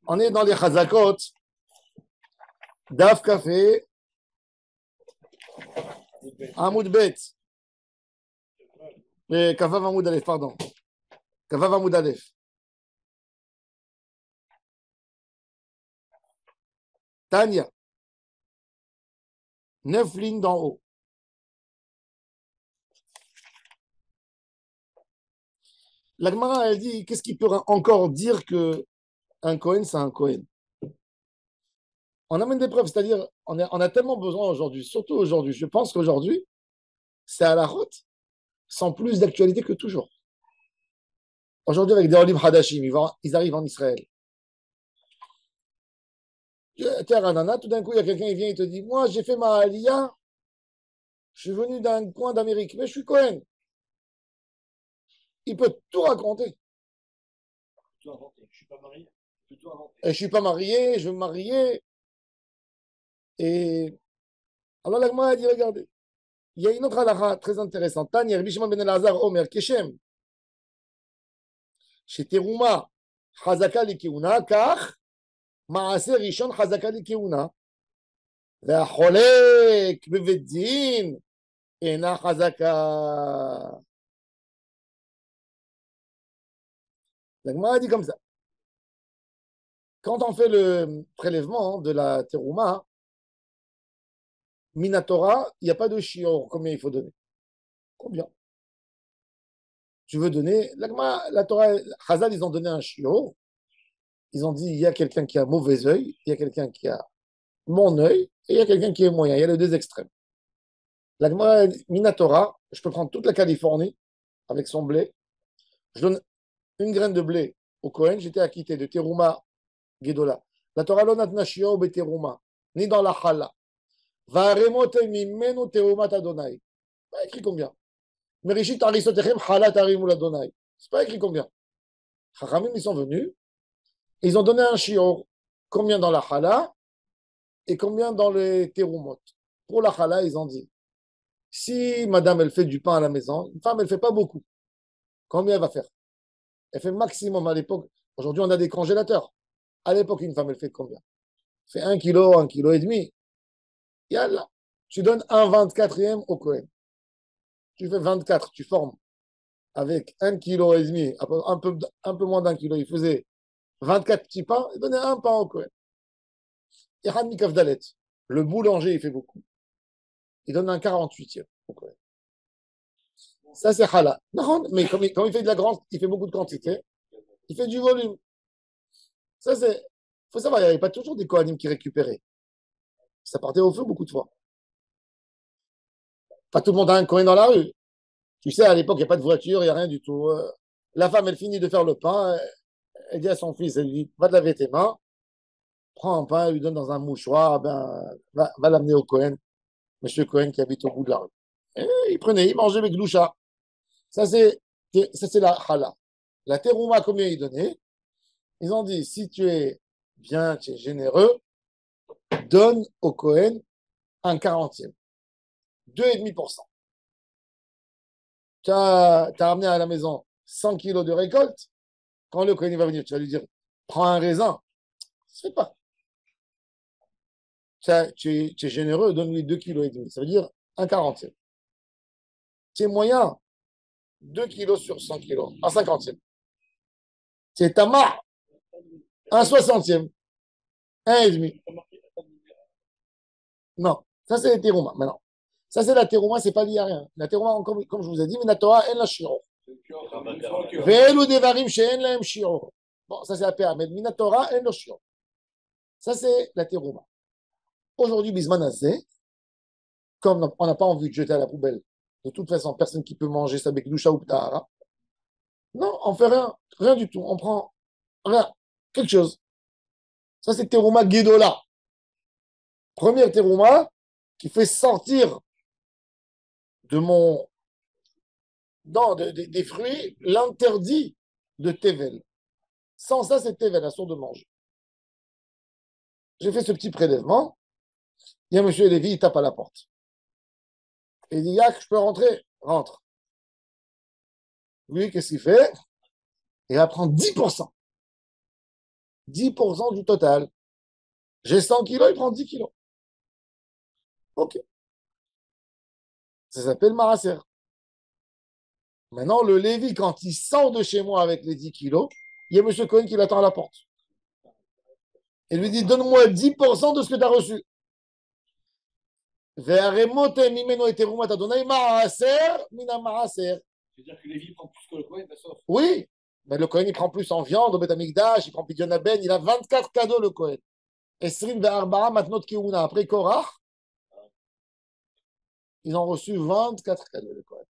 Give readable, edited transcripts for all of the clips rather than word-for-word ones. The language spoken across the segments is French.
On est dans les Chazakot, Daf Café, Hamoud Bet, Kavav Hamoud Aleph, pardon. Kavav Hamoud Aleph. Tania, 9 lignes d'en haut. La Gemara, elle dit, qu'est-ce qui peut encore dire qu'un Kohen, c'est un Kohen? On amène des preuves, c'est-à-dire, on a tellement besoin aujourd'hui, surtout aujourd'hui, je pense qu'aujourd'hui, c'est à la route, sans plus d'actualité que toujours. Aujourd'hui, avec des Olim Hadashim, ils arrivent en Israël. Tout d'un coup, il y a quelqu'un qui vient et te dit, moi, j'ai fait ma Aliyah, je suis venu d'un coin d'Amérique, mais je suis Kohen. Il peut tout raconter. Je suis pas marié. Et je suis pas marié, je veux me marier. Et alors, la Gemara a dit, regardez, il y a une autre halakha très intéressante. Tanya, Rabbi Shimon ben Elazar, Omer, Keshem. Chez Teruma, Chazaka Likeuna, Kach, Maase Rishon, Chazaka Likeuna. והחולק בבית דין אינה חזקה. La Gemara dit comme ça. Quand on fait le prélèvement de la terouma, Minatora, il n'y a pas de shior. Combien il faut donner? Combien? Tu veux donner? La Torah, Chazal, ils ont donné un shior. Ils ont dit, il y a quelqu'un qui a mauvais œil, il y a quelqu'un qui a mon œil, et il y a quelqu'un qui est moyen. Il y a les deux extrêmes. La Gemara, Minatora, je peux prendre toute la Californie avec son blé. Je donne une graine de blé au Kohen, j'étais acquitté de Teruma Gedola. La Torah lo natna shio be Teruma, ni dans la Chala. Va'aremot mimenu Teruma Adonai. Pas écrit combien. Merishit arisotechem Chala tarimu l'Adonai. C'est pas écrit combien. Chachamim, ils sont venus, ils ont donné un shior. Combien dans la Chala et combien dans les Terumot. Pour la Chala, ils ont dit, si madame, elle fait du pain à la maison, une femme, elle fait pas beaucoup. Combien elle va faire? Elle fait maximum à l'époque. Aujourd'hui, on a des congélateurs. À l'époque, une femme, elle fait combien? Elle fait 1 kilo et demi. Yallah. Tu donnes un 24e au Kohen. Tu fais 24, tu formes avec 1 kilo et demi, un peu moins d'1 kilo. Il faisait 24 petits pains, il donnait un pain au Kohen. Le boulanger, il fait beaucoup. Il donne un 48e au Kohen. Ça, c'est halal. Non, mais comme il fait de la grande, il fait beaucoup de quantité, il fait du volume. Ça, c'est. Il faut savoir, il n'y avait pas toujours des Kohanim qui récupéraient. Ça partait au feu beaucoup de fois. Pas tout le monde a un Kohen dans la rue. Tu sais, à l'époque, il n'y a pas de voiture, il n'y a rien du tout. La femme, elle finit de faire le pain. Elle dit à son fils, elle lui dit, va te laver tes mains, prends un pain, elle lui donne dans un mouchoir, va l'amener au Kohen, monsieur Cohen qui habite au bout de la rue. Et il prenait, il mangeait avec Gloucha. Ça, c'est la chala. La terouma, combien il donnait? Ils ont dit, si tu es bien, tu es généreux, donne au Kohen un 40e. 2,5%. Tu as ramené à la maison 100 kilos de récolte. Quand le Kohen va venir, tu vas lui dire, prends un raisin. Ça ne se fait pas. Tu es généreux, donne-lui 2,5 kg. Ça veut dire un 40e. Tu es moyen, 2 kilos sur 100 kilos, un 50e. Tu es tamar, un 60e, 1,5. Non, ça c'est les terouma. Maintenant, ça c'est la terouma, c'est pas lié à rien. La terouma, comme je vous ai dit, mais la Torah, elle la shiro. Ve'elu devarim she'en lahem shiro. Bon, ça c'est la PA, mais la Torah, elle la shiro. Ça c'est la terouma. Aujourd'hui, Bisman Azé, comme on n'a pas envie de jeter à la poubelle, de toute façon, personne qui peut manger ça avec Loucha ou Ptahara. Non, on fait rien, rien du tout. On prend rien, quelque chose. Ça c'est terouma Gedola. Première terouma qui fait sortir de des fruits l'interdit de Tevel. Sans ça, c'est Tevel, à de manger. J'ai fait ce petit prélèvement. Il y a M. Lévy, il tape à la porte. Et il dit, Yak, je peux rentrer? Rentre. Lui, qu'est-ce qu'il fait? Il va prendre 10%. 10% du total. J'ai 100 kilos, il prend 10 kilos. Ok, ça s'appelle Maraser. Maintenant, le Lévi, quand il sort de chez moi avec les 10 kilos, il y a M. Cohen qui l'attend à la porte. Il lui dit, donne-moi 10% de ce que tu as reçu. C'est-à-dire que Lévi prend plus que le Cohen, sauf. Oui, mais le Cohen, il prend plus en viande, au Beth Amikdash, il prend Pidyon Ben, il a 24 cadeaux, le Cohen. Esrim ve'arba'a matnot keuna. Après Korach, ils ont reçu 24 cadeaux, le Cohen.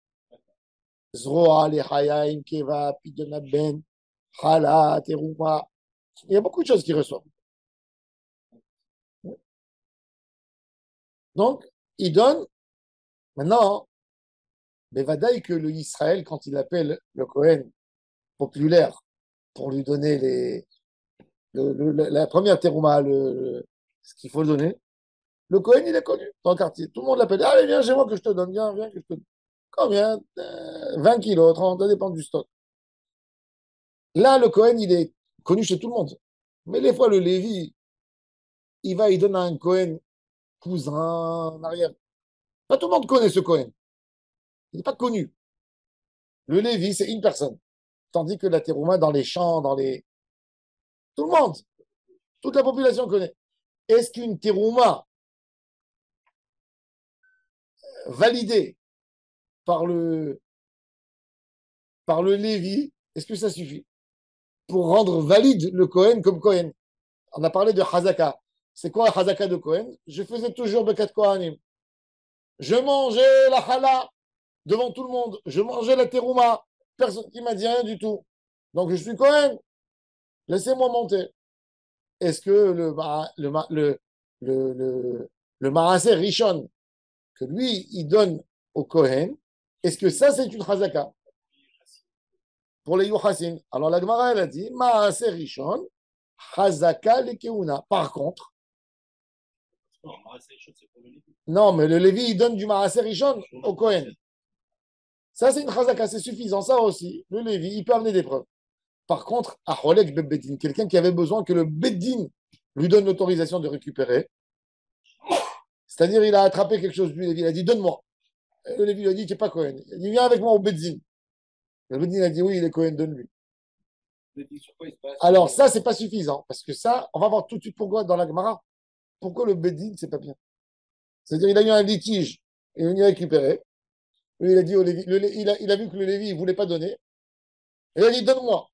Zroa, Lechayaim, Keva, Pidyon Ben, Chala, Teruma. Il y a beaucoup de choses qu'ils reçoivent. Donc, il donne, maintenant, Bevadaï que le Israël, quand il appelle le Cohen populaire pour lui donner la première terouma, ce qu'il faut donner, le Cohen, il est connu dans le quartier. Tout le monde l'appelle. Allez, viens chez moi que je te donne. Viens que je te donne. Combien 20 kilos, 30, ça dépend du stock. Là, le Cohen, il est connu chez tout le monde. Mais des fois, le Lévi, il donne à un Cohen cousin, arrière. Pas tout le monde connaît ce Cohen. Il n'est pas connu. Le Lévi, c'est une personne. Tandis que la terouma, dans les champs, tout le monde, toute la population connaît. Est-ce qu'une terouma validée par le Lévi, est-ce que ça suffit pour rendre valide le Cohen comme Cohen? On a parlé de Hazaka. C'est quoi Hazaka de Cohen? Je faisais toujours Bekat Kohanim. Je mangeais la chala devant tout le monde. Je mangeais la terouma. Personne qui m'a dit rien du tout. Donc je suis Cohen. Laissez-moi monter. Est-ce que le Marasé Rishon, que lui, il donne au Cohen, est-ce que ça, c'est une Hazaka pour les Yuchassin? Alors la Gemara, elle a dit Marasé Rishon, Hazaka le Keuna. Par contre, Non, c'est chaud, c'est pour le Lévi. non, mais le Lévi, il donne du Marasé Rishon au Cohen. Ça, c'est une Hazaka, c'est suffisant. Ça aussi, le Lévi, il peut amener des preuves. Par contre, à Holek Beddin, quelqu'un qui avait besoin que le Beddin lui donne l'autorisation de récupérer, c'est-à-dire il a attrapé quelque chose, lui, il a dit donne-moi. Et le Lévi lui a dit tu n'es pas Cohen. Il a dit viens avec moi au Beddin. Le Beddin a dit oui, il est Cohen, donne-lui. Lévi, sur quoi il se passe? Alors ça, c'est pas suffisant, parce que ça, on va voir tout de suite pourquoi dans la Gemara. Pourquoi le Beddin, c'est pas bien. C'est-à-dire il a eu un litige, il est venu récupérer. Lui, il a dit au Lévi, il a vu que le Lévi, il ne voulait pas donner. Et il a dit donne-moi.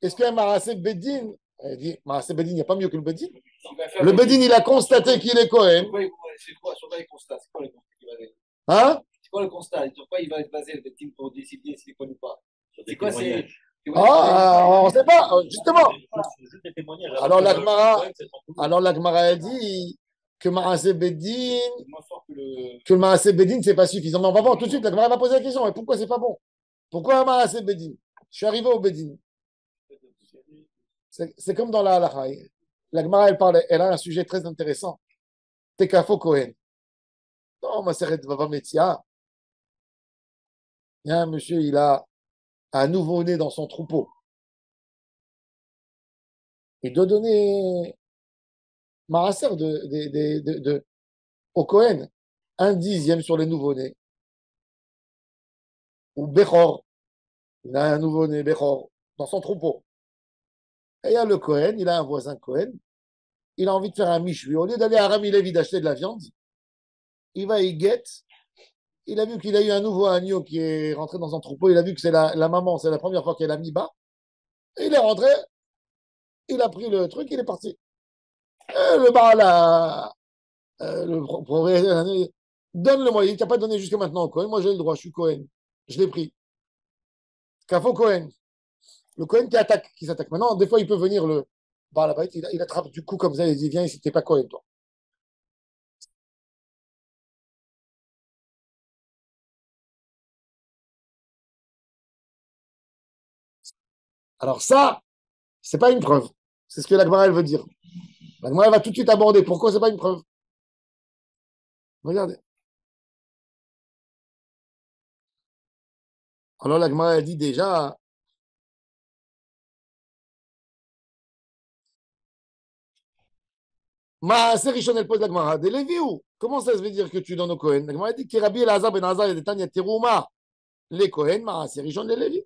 Est-ce qu'il y a un Marasé Beddin? Il a dit Marasé Beddin, il n'y a pas mieux que le Beddin. Le Bedin, il a constaté qu'il est Cohen. C'est quoi le constat? C'est quoi le constat qu'il va aller? Hein? C'est quoi le constat? Sur quoi il va se baser le Betin pour décider s'il est Cohen ou pas? C'est quoi Ah, on ne sait pas, justement. Juste des témoignages. Alors la Gemara a dit que Marasé Bedin, que le Marasé Bedin, c'est pas suffisant. Mais on va voir tout de suite. La Gemara va poser la question. Et pourquoi c'est pas bon? Pourquoi Marasé Bedin? Je suis arrivé au Bedin. C'est comme dans la halakha. La Gemara, elle a un sujet très intéressant. Tekafo Cohen. Non, ma sœur Vava Metzia. Il y a un monsieur, il a un nouveau-né dans son troupeau. Il doit donner Marasser au Cohen, un dixième sur les nouveau-nés. Ou Bechor, il a un nouveau-né, Bechor, dans son troupeau. Et il y a le Cohen, il a un voisin Cohen, il a envie de faire un michui. Au lieu d'aller à Rami Levi d'acheter de la viande, il va y guette. Il a vu qu'il a eu un nouveau agneau qui est rentré dans son troupeau. Il a vu que c'est la maman, c'est la première fois qu'elle a mis bas. Et il est rentré, il a pris le truc, il est parti. Et le bar là, le propriétaire, donne-le-moi. Il ne t'a pas donné jusqu'à maintenant au Cohen. Moi, j'ai le droit, je suis Cohen. Je l'ai pris. Cafo Cohen. Le Cohen qui attaque, qui s'attaque. Maintenant, des fois, il peut venir le bar là-bas, il attrape du coup comme ça, il dit viens ici, t'es pas Cohen, toi. Alors ça, c'est pas une preuve. C'est ce que la Gemara, elle veut dire. La Gemara, elle va tout de suite aborder. Pourquoi c'est pas une preuve? Regardez. Alors la Gemara, elle dit déjà, Maaser Rishon, elle pose la Gemara. Des Lévi ou comment ça se veut dire que tu donnes au Kohen? La Gemara dit que Rabbi Elazar ben Azar et Tanya Terouma, les Kohen, Maaser Rishon, les Lévi.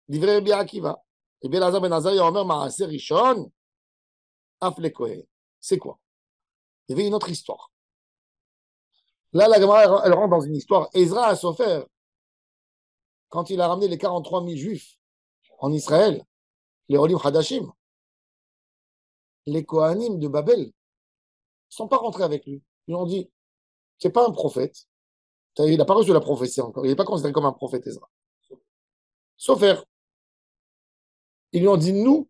Livré Rabbi Akiva. Et bien Elazar ben Azar, il y a Omer Maaser Rishon, Af les Kohen. C'est quoi? Il y avait une autre histoire. Là, la Gemara, elle rentre dans une histoire. Ezra a Sofer, quand il a ramené les 43 000 juifs en Israël, les Olim Hadashim, les Kohanim de Babel ne sont pas rentrés avec lui. Ils ont dit, c'est pas un prophète. Il n'a pas reçu la prophétie encore. Il n'est pas considéré comme un prophète, Ezra. Sofer. Ils lui ont dit, nous,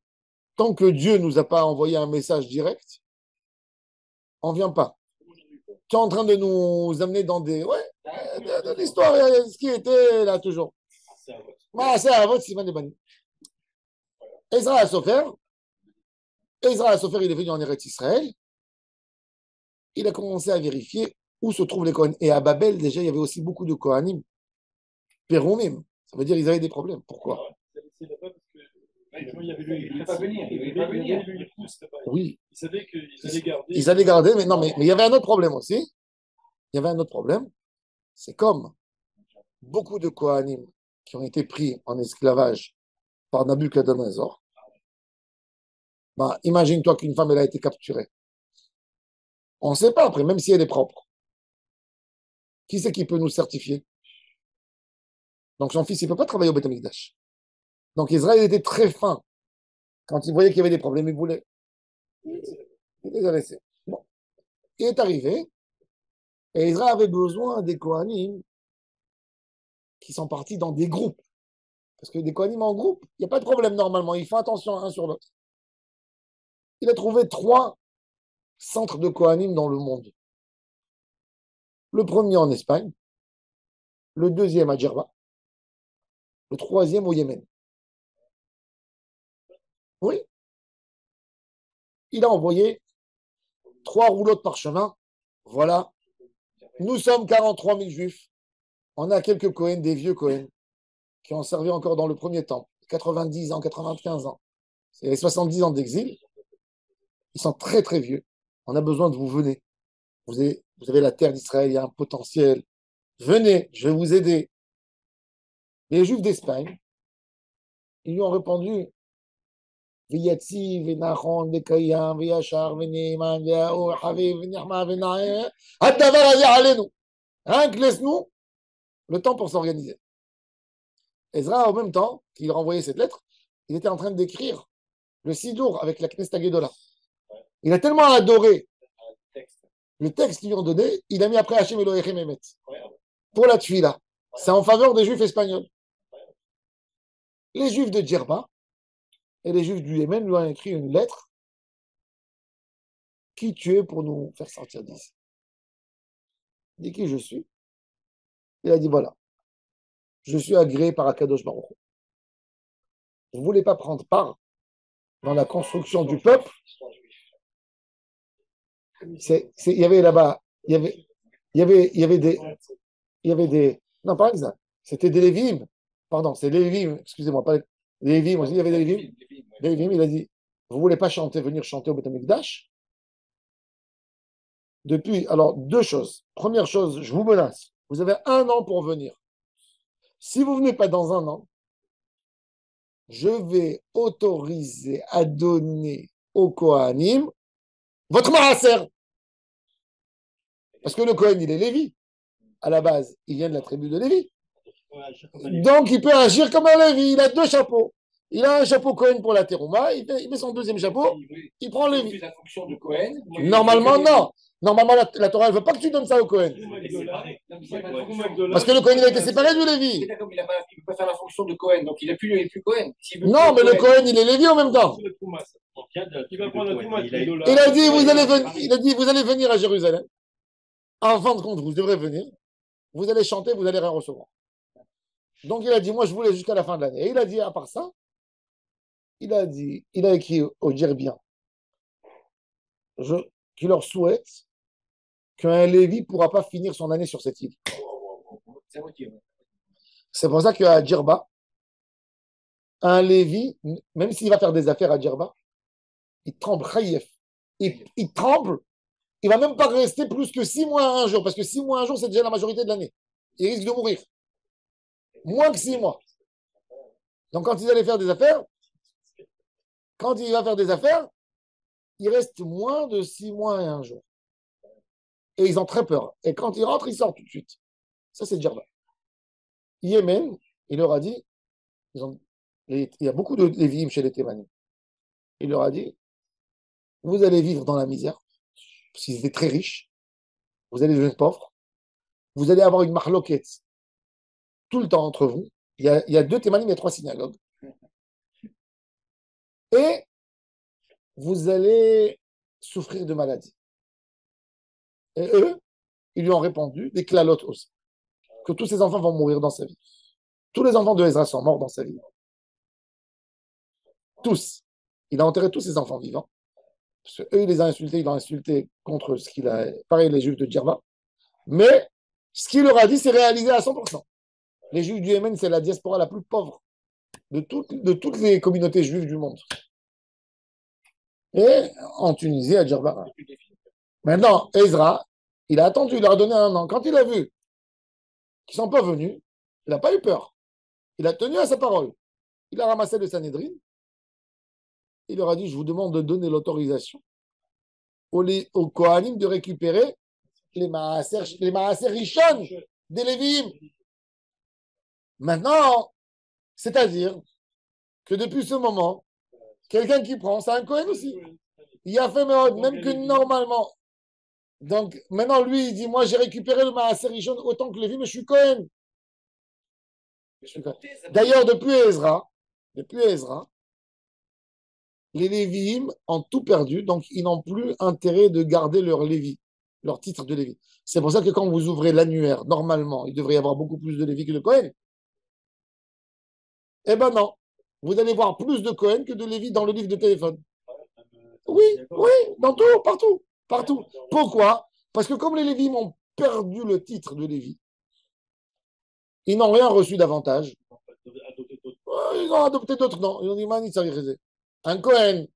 tant que Dieu ne nous a pas envoyé un message direct, on ne vient pas. Tu es en train de nous amener dans des... Ouais, de l'histoire, ce qui était là toujours. C'est à votre Siman Bani. Ezra a Sofer, il est venu en Eretz Israël. Il a commencé à vérifier où se trouvent les Kohanim. Et à Babel, déjà, il y avait aussi beaucoup de Kohanim. Péroumim. Ça veut dire qu'ils avaient des problèmes. Pourquoi? Il ne voulait pas venir. Il ne voulait pas venir. Oui. Il savait qu'ils allaient garder. Ils allaient garder, mais non, mais il y avait un autre problème aussi. Il y avait un autre problème. C'est comme beaucoup de Kohanim qui ont été pris en esclavage par Nabucodonosor. Bah, imagine-toi qu'une femme, elle a été capturée. On ne sait pas après, même si elle est propre. Qui c'est qui peut nous certifier? Donc son fils, il ne peut pas travailler au Beth Amikdash. Donc Israël était très fin. Quand il voyait qu'il y avait des problèmes, il voulait. Il les a laissés. Bon. Il est arrivé, et Israël avait besoin des Kohanim qui sont partis dans des groupes. Parce que des Kohanim en groupe, il n'y a pas de problème normalement. Ils font attention un sur l'autre. Il a trouvé 3 centres de Kohanim dans le monde. Le premier en Espagne, le deuxième à Djerba, le troisième au Yémen. Oui. Il a envoyé 3 rouleaux de parchemin. Voilà. Nous sommes 43 000 juifs. On a quelques Cohen, des vieux Cohen, qui ont servi encore dans le premier temps. 90 ans, 95 ans. C'est les 70 ans d'exil. Ils sont très, très vieux. On a besoin de vous. Venez. Vous avez la terre d'Israël, il y a un potentiel. Venez, je vais vous aider. Les Juifs d'Espagne, ils lui ont répondu Viyatsi, Venachon, Vekayam, Veyachar, Veneiman, Veyaou, Haviv, Venirma, Venae, Addavar Aya Alenu. Rien que laisse-nous le temps pour s'organiser. Ezra, en même temps qu'il renvoyait cette lettre, il était en train d'écrire le Sidour avec la Knesset Gedola. Il a tellement adoré le texte qu'ils lui ont donné, il a mis après Hachem Elohechem Emet pour la Tfila. C'est en faveur des Juifs espagnols. Les Juifs de Djerba et les Juifs du Yémen lui ont écrit une lettre. Qui tu es pour nous faire sortir d'ici? Il dit qui je suis. Il a dit voilà, je suis agréé par Akadosh Baruch Hu. Vous ne voulez pas prendre part dans la construction du peuple. Il y avait là-bas, il y avait des, non pas exact, c'était des Lévim, pardon, c'est les Lévim, excusez-moi, pas les Lévim, il y avait des Lévim. Lévim, il a dit, vous ne voulez pas venir chanter au Beth Amikdash? Depuis, alors, 2 choses. Première chose, je vous menace, vous avez 1 an pour venir. Si vous ne venez pas dans 1 an, je vais autoriser à donner au Kohanim votre maaser. Parce que le Kohen, il est Lévi. À la base, il vient de la tribu de Lévi. Donc, il peut agir comme un Lévi. Il a 2 chapeaux. Il a un chapeau Kohen pour la terouma. Il met son 2e chapeau. Il prend Lévi. La fonction de Cohen. Normalement, non. Normalement, la Torah ne veut pas que tu donnes ça au Kohen. Parce que le Kohen, il a été séparé du Lévi. Il ne peut pas faire la fonction de Cohen. Donc, il n'est plus Cohen. Non, mais le Kohen, il est Lévi en même temps. Il va prendre Il a dit, vous allez venir à Jérusalem. En fin de compte, vous devrez venir. Vous allez chanter, vous allez rien recevoir. Donc, il a dit, moi, je voulais jusqu'à la fin de l'année. Et il a dit, à part ça, il a écrit aux Djerbiens qu'il leur souhaite qu'un Lévi ne pourra pas finir son année sur cette île. C'est pour ça qu'à Djerba, un Lévi, même s'il va faire des affaires à Djerba, il tremble, il tremble il ne va même pas rester plus que 6 mois à un jour, parce que 6 mois à un jour, c'est déjà la majorité de l'année. Il risque de mourir. Moins que 6 mois. Donc, quand il allait faire des affaires, quand il va faire des affaires, il reste moins de 6 mois et un jour. Et ils ont très peur. Et quand il rentre, il sort tout de suite. Ça, c'est Djerba. Yémen, il leur a dit, il y a beaucoup de Lévi'im chez les Thémanim. Il leur a dit, vous allez vivre dans la misère, parce qu'ils étaient très riches, vous allez devenir pauvres, vous allez avoir une marloquette tout le temps entre vous. Il y a 2 Thémanim, il y a 3 synagogues. Et vous allez souffrir de maladies. Et eux, ils lui ont répondu des clalotes aussi, que tous ses enfants vont mourir dans sa vie. Tous les enfants de Ezra sont morts dans sa vie. Tous. Il a enterré tous ses enfants vivants. Parce qu'eux, il les a insultés, il l'ont insulté contre ce qu'il a. Pareil, les Juifs de Djerba. Mais ce qu'il leur a dit, c'est réalisé à 100%. Les Juifs du Yémen, c'est la diaspora la plus pauvre de toutes les communautés juives du monde. Et en Tunisie, à Djerba. Maintenant, Ezra, il a attendu, il leur a donné un an. Quand il a vu qu'ils ne sont pas venus, il n'a pas eu peur. Il a tenu à sa parole. Il a ramassé le Sanhédrin. Il leur a dit, je vous demande de donner l'autorisation aux Kohanim de récupérer les Maaser Rishon des Lévi'im. Maintenant, c'est-à-dire que depuis ce moment, quelqu'un qui prend, c'est un Kohen aussi. Il a fait même que normalement. Donc, maintenant, lui, il dit, moi, j'ai récupéré le Maaser Rishon autant que Lévi, mais je suis Kohen. D'ailleurs, depuis Ezra, les Lévi'im ont tout perdu, donc ils n'ont plus intérêt de garder leur Lévi, leur titre de Lévi. C'est pour ça que quand vous ouvrez l'annuaire, normalement, il devrait y avoir beaucoup plus de Lévi que de Cohen. Eh ben non, vous allez voir plus de Cohen que de Lévi dans le livre de téléphone. Oui, oui, dans tout, partout, partout. Pourquoi? Parce que comme les Lévi'im ont perdu le titre de Lévi, ils n'ont rien reçu d'avantage. Ils ont adopté d'autres noms. Ils ont dit, Mani, ça un Cohen,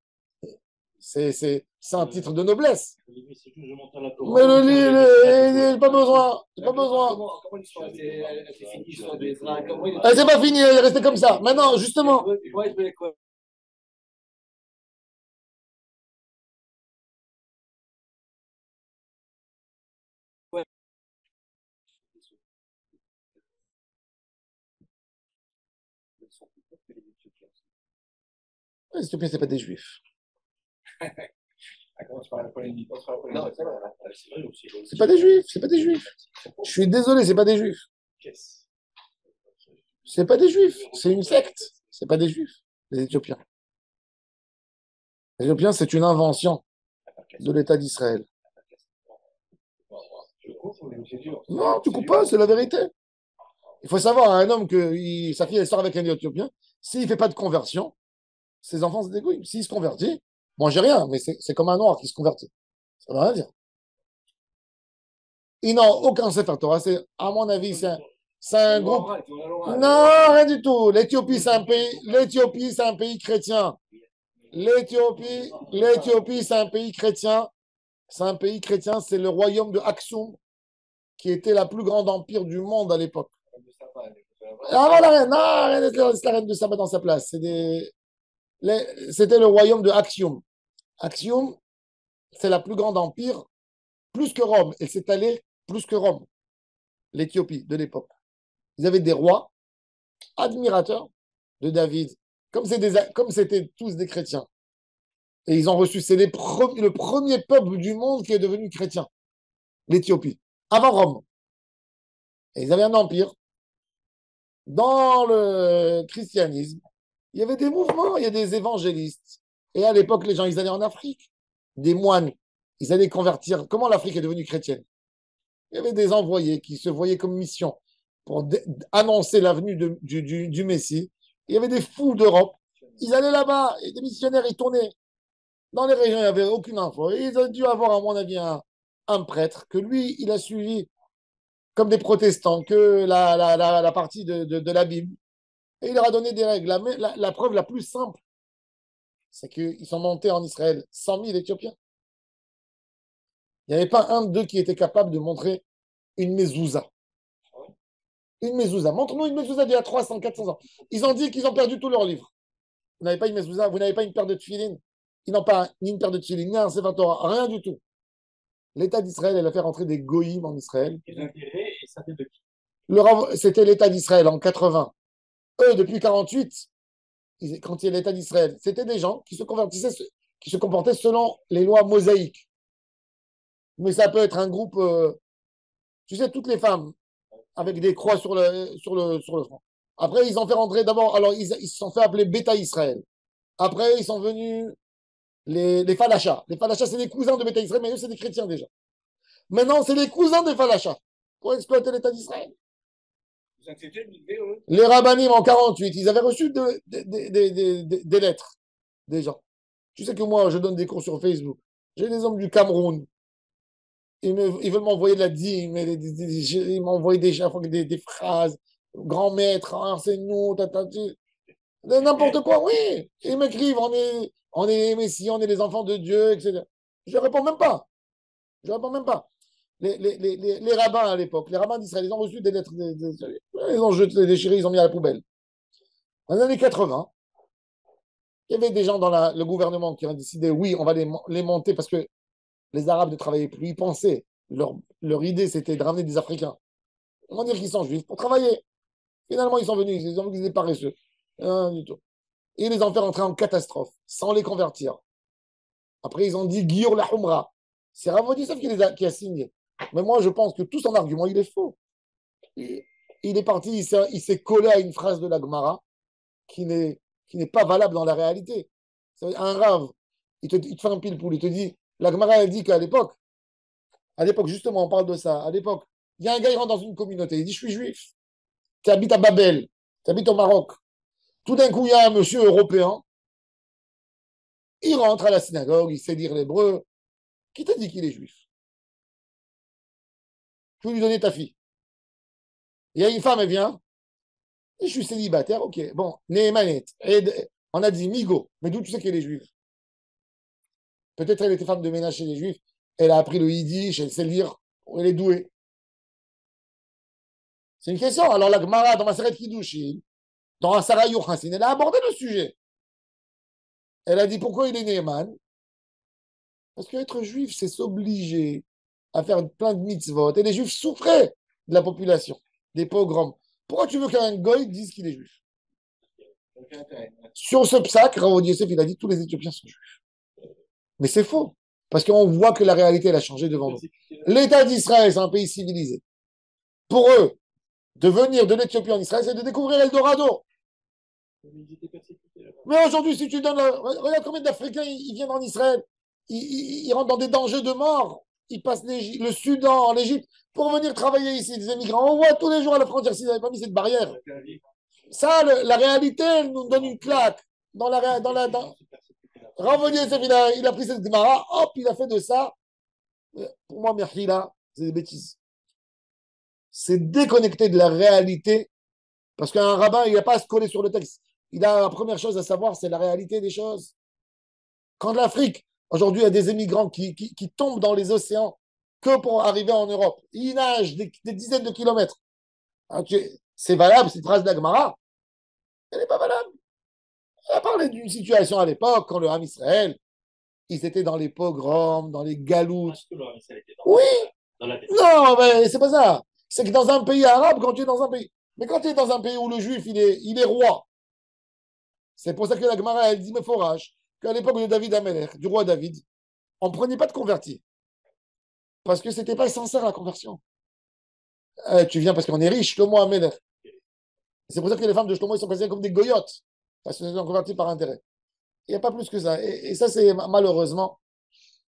c'est un titre de noblesse. Mais le livre, pas besoin. Pas besoin. C'est pas fini, il est resté comme ça. Maintenant, justement. Les Éthiopiens, c'est pas des Juifs. C'est pas des Juifs, c'est pas des Juifs. Je suis désolé, c'est pas des Juifs. C'est pas des Juifs, c'est une secte. C'est pas des Juifs, les Éthiopiens. Les Éthiopiens, c'est une invention de l'État d'Israël. Non, tu coupes pas, c'est la vérité. Il faut savoir, un homme que sa fille elle sort avec un Éthiopien, s'il ne fait pas de conversion, ses enfants se dégouillent. S'il se convertit, moi j'ai rien, mais c'est comme un noir qui se convertit. Ça ne veut rien dire. Ils n'ont aucun Sefer Torah. À mon avis, c'est un groupe. Non, rien du tout. L'Éthiopie, c'est un pays chrétien. L'Éthiopie, c'est un pays chrétien. C'est un pays chrétien. C'est le royaume de Aksum, qui était la plus grande empire du monde à l'époque. Avant la reine, non, la reine de Saba dans sa place. C'était le royaume de Axium. Axium, c'est la plus grande empire, plus que Rome. Et c'est allé plus que Rome, l'Éthiopie de l'époque. Ils avaient des rois admirateurs de David, comme c'était tous des chrétiens. Et ils ont reçu, c'est le premier peuple du monde qui est devenu chrétien, l'Éthiopie, avant Rome. Et ils avaient un empire. Dans le christianisme, il y avait des mouvements, il y a des évangélistes. Et à l'époque, les gens, ils allaient en Afrique. Des moines, ils allaient convertir. Comment l'Afrique est devenue chrétienne? Il y avait des envoyés qui se voyaient comme mission pour annoncer la venue du Messie. Il y avait des fous d'Europe. Ils allaient là-bas, et des missionnaires, ils tournaient. Dans les régions, il n'y avait aucune info. Et ils ont dû avoir, à mon avis, un prêtre que lui, il a suivi comme des protestants que la partie de la Bible. Et il leur a donné des règles. La preuve la plus simple, c'est qu'ils sont montés en Israël 100 000 Éthiopiens. Il n'y avait pas un d'eux qui était capable de montrer une mezouza. Une mezouza. Montre-nous une mezouza d'il y a 300, 400 ans. Ils ont dit qu'ils ont perdu tous leurs livres. Vous n'avez pas une mezouza, vous n'avez pas une paire de tefilines. Ils n'ont pas ni une paire de tefilines, ni un Sefer Torah, rien du tout. L'État d'Israël, elle a fait rentrer des goïms en Israël. Et ça fait de qui? C'était l'État d'Israël en 80. Eux, depuis 48, quand il y a l'État d'Israël, c'était des gens qui se convertissaient, qui se comportaient selon les lois mosaïques. Mais ça peut être un groupe, tu sais, toutes les femmes avec des croix sur le front. Après, ils ont fait rentrer d'abord, alors ils se sont fait appeler Beta Israël. Après, ils sont venus les Falachas. Les Falachas, c'est des cousins de Beta Israël, mais eux, c'est des chrétiens déjà. Maintenant, c'est les cousins des Falachas pour exploiter l'État d'Israël. Les rabbinim en 48, ils avaient reçu des lettres des gens. Tu sais que moi, je donne des cours sur Facebook. J'ai des hommes du Cameroun. Ils veulent m'envoyer de la dîme. Ils m'envoient des phrases. Grand maître, enseigne-nous. N'importe quoi, oui. Ils m'écrivent, on est les messies, on est les enfants de Dieu, etc. Je ne réponds même pas. Je ne réponds même pas. Les rabbins à l'époque, les rabbins d'Israël, ils ont reçu des lettres, ils ont jeté, déchiré, ils ont mis à la poubelle. Dans les années 80, il y avait des gens dans le gouvernement qui ont décidé, oui, on va les monter parce que les Arabes ne travaillaient plus. Ils pensaient, leur idée, c'était de ramener des Africains. On va dire qu'ils sont juifs pour travailler. Finalement, ils sont venus, ils ont vu qu'ils étaient paresseux. Rien du tout. Et ils les ont fait rentrer en catastrophe, sans les convertir. Après, ils ont dit Guillaume la Humra. C'est Rav Yosef qui a signé. Mais moi, je pense que tout son argument, il est faux. Il est parti, il s'est collé à une phrase de la Gemara qui n'est pas valable dans la réalité. Un Rav, il te fait un pile-poule, il te dit, la Gemara, elle dit qu'à l'époque, justement, on parle de ça, à l'époque, il y a un gars, il rentre dans une communauté, il dit, je suis juif, tu habites à Babel, tu habites au Maroc. Tout d'un coup, il y a un monsieur européen, il rentre à la synagogue, il sait lire l'hébreu. Qui t'a dit qu'il est juif? Tu veux lui donner ta fille. Il y a une femme, elle vient, je suis célibataire, ok. Bon, Néhémanet, on a dit Migo, mais d'où tu sais qu'elle est juive? Peut-être elle était femme de ménage chez les juifs, elle a appris le yiddish, elle sait lire, elle est douée. C'est une question. Alors la Gemara, dans Maseret Kiddushin, dans Asara Yochasin, elle a abordé le sujet. Elle a dit pourquoi il est Néhéman? Parce qu'être juif, c'est s'obliger à faire plein de mitzvot. Et les juifs souffraient de la population, des pogroms. Pourquoi tu veux qu'un goy dise qu'il est juif? Sur ce psaque, Rav Yosef, il a dit tous les Éthiopiens sont juifs. Mais c'est faux. Parce qu'on voit que la réalité, elle a changé devant nous. L'État d'Israël, c'est un pays civilisé. Pour eux, de venir de l'Éthiopie en Israël, c'est de découvrir Eldorado. Mais aujourd'hui, si tu donnes. Regarde combien d'Africains ils viennent en Israël. Ils rentrent dans des dangers de mort. Ils passent le Soudan, l'Égypte, pour venir travailler ici, des immigrants. On voit tous les jours à la frontière s'ils n'avaient pas mis cette barrière. Ça, la réalité, elle nous donne une claque. Rav Yosef, il a pris cette Gemara, hop, il a fait de ça. Pour moi, Merhila, c'est des bêtises. C'est déconnecté de la réalité, parce qu'un rabbin, il n'a pas à se coller sur le texte. Il a la première chose à savoir, c'est la réalité des choses. Quand l'Afrique, aujourd'hui, il y a des émigrants qui tombent dans les océans que pour arriver en Europe. Ils nagent des dizaines de kilomètres. C'est valable, cette phrase d'Agmara. Elle n'est pas valable. Elle a parlé d'une situation à l'époque, quand le Ham Israël, ils étaient dans les pogroms, dans les galoutes. Oui, non, mais c'est pas ça. C'est que dans un pays arabe, quand tu es dans un pays. Mais quand tu es dans un pays où le juif, il est roi, c'est pour ça que la Gemara, elle dit, mais forage, qu'à l'époque de David Ameler, du roi David, on ne prenait pas de convertis. Parce que ce n'était pas sincère la conversion. Tu viens parce qu'on est riche, Shlomo Ameler. C'est pour ça que les femmes de Shlomo, ils sont considérées comme des goyotes. Parce qu'ils sont convertis par intérêt. Il n'y a pas plus que ça. Et ça, c'est malheureusement,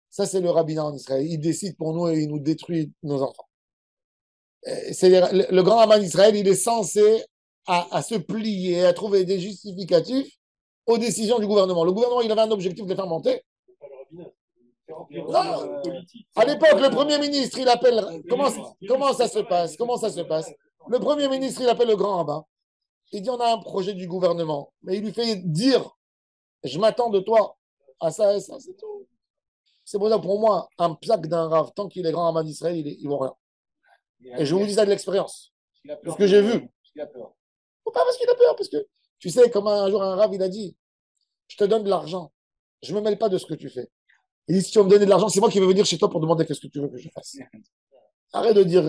ça, c'est le rabbinat en Israël. Il décide pour nous et il nous détruit nos enfants. Le grand rabbin d'Israël, il est censé à se plier, à trouver des justificatifs aux décisions du gouvernement. Le gouvernement, il avait un objectif de les faire monter. Non. À l'époque, le Premier ministre, il appelle. Comment ça se passe? Comment ça se passe? Le Premier ministre, il appelle le grand rabbin. Il dit on a un projet du gouvernement. Mais il lui fait dire je m'attends de toi à ça et ça, c'est tout. C'est pour ça, pour moi, un plaque d'un rave, tant qu'il est grand Rabbin d'Israël, il vaut rien. Et je vous dis ça de l'expérience. Il a De ce peur que j'ai vu. Il a peur. Faut pas parce qu'il a peur, parce que tu sais, comme un jour un rave, il a dit, je te donne de l'argent. Je ne me mêle pas de ce que tu fais. Il dit, si tu vas me donner de l'argent, c'est moi qui vais venir chez toi pour demander qu'est-ce que tu veux que je fasse. Arrête de dire,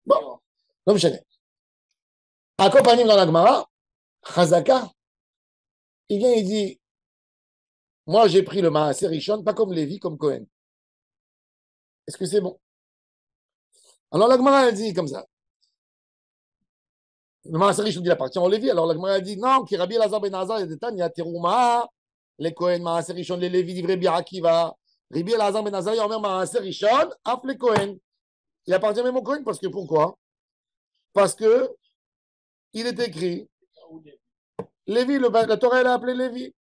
bon, non, je sais. Accompagné dans la Gemara, Chazaka, il vient, il dit, moi j'ai pris le Maaser Rishon, pas comme Lévi, comme Cohen. Est-ce que c'est bon? Alors la Gemara, elle dit comme ça. Le Maaser Rishon, il appartient au Lévi. Alors la Gemara, elle dit, non, qui Rabbi Elazar ben Azar, il y a Terouma, les Cohen, Maaser Rishon, les Lévi, livré Birakiva. Rabbi Elazar ben Azar, il y a Maaser Rishon, af les Cohen. Il appartient même au Cohen, parce que pourquoi? Parce que il est écrit, Lévi, la Torah, elle a appelé Lévi.